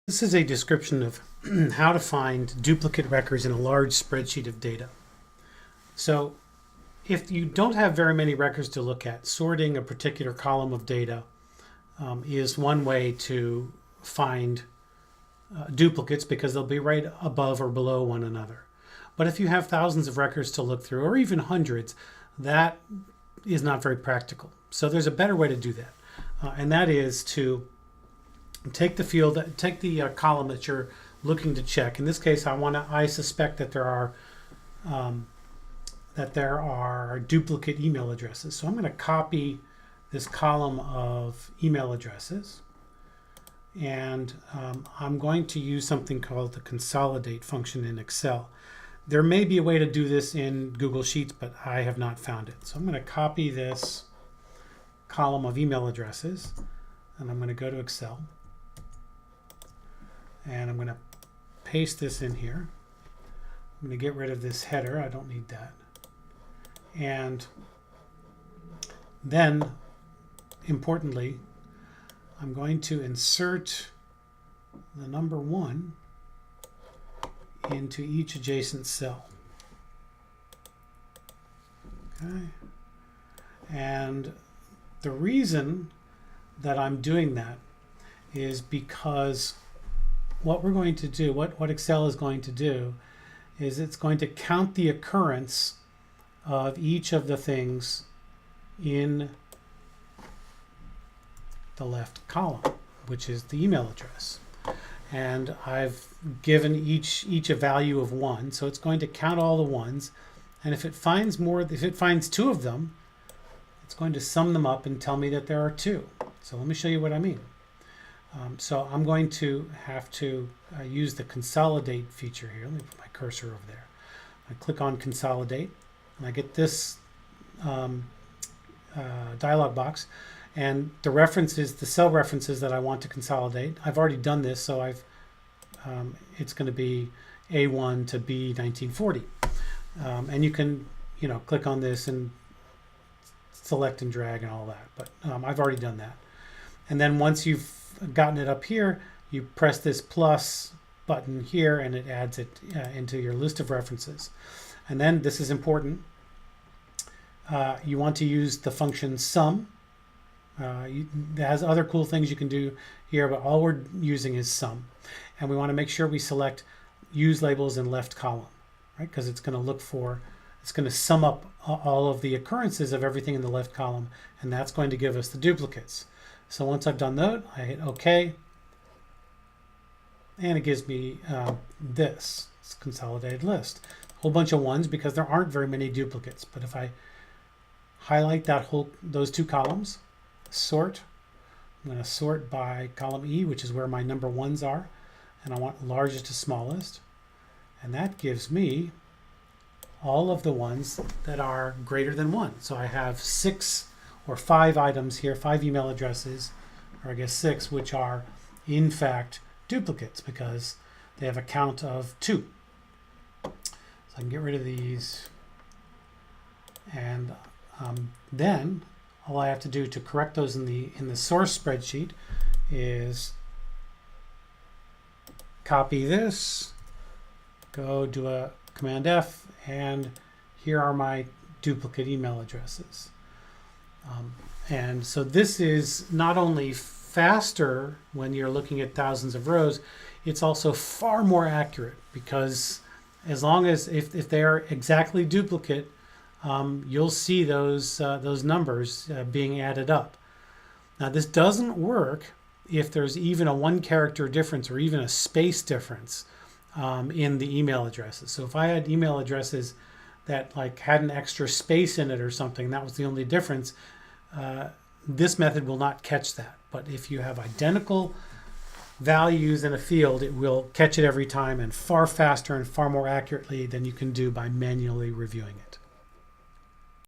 This is a description of how to find duplicate records in a large spreadsheet of data. So if you don't have very many records to look at, sorting a particular column of data is one way to find duplicates because they'll be right above or below one another. But if you have thousands of records to look through, or even hundreds, that is not very practical. So there's a better way to do that, and that is to take the column that you're looking to check. In this case, I suspect that there are duplicate email addresses. So I'm going to copy this column of email addresses, and I'm going to use something called the Consolidate function in Excel. There may be a way to do this in Google Sheets, but I have not found it. So I'm going to copy this column of email addresses, and I'm going to go to Excel. And I'm going to paste this in here. I'm going to get rid of this header. I don't need that. And then, importantly, I'm going to insert the number 1 into each adjacent cell. Okay. And the reason that I'm doing that is because what we're going to do, what Excel is going to do, is it's going to count the occurrence of each of the things in the left column, which is the email address. And I've given each a value of 1, so it's going to count all the ones. And if it finds 2 of them, it's going to sum them up and tell me that there are 2. So let me show you what I mean. So I'm going to have to use the Consolidate feature here. Let me put my cursor over there. I click on Consolidate, and I get this dialog box. And the references, the cell references that I want to consolidate, I've already done this, so it's going to be A1 to B1940. And you can, click on this and select and drag and all that. But I've already done that. And then once you've gotten it up here, you press this plus button here and it adds it into your list of references. And then this is important. You want to use the function sum. It has other cool things you can do here, but all we're using is sum. And we want to make sure we select use labels in left column, right? Because it's going to sum up all of the occurrences of everything in the left column, and that's going to give us the duplicates. So once I've done that, I hit OK, and it gives me this consolidated list. A whole bunch of 1s because there aren't very many duplicates. But if I highlight those 2 columns, sort, I'm going to sort by column E, which is where my number 1s are, and I want largest to smallest, and that gives me all of the ones that are greater than 1. So I have 6 or 5 items here, 5 email addresses, or I guess 6, which are in fact duplicates because they have a count of 2. So I can get rid of these, and then all I have to do to correct those in the source spreadsheet is copy this, go do a Command F, and here are my duplicate email addresses. And so this is not only faster when you're looking at thousands of rows, it's also far more accurate because as long as if they are exactly duplicate, you'll see those numbers being added up. Now this doesn't work if there's even a 1-character difference or even a space difference in the email addresses. So if I had email addresses that had an extra space in it or something, that was the only difference, this method will not catch that. But if you have identical values in a field, it will catch it every time and far faster and far more accurately than you can do by manually reviewing it.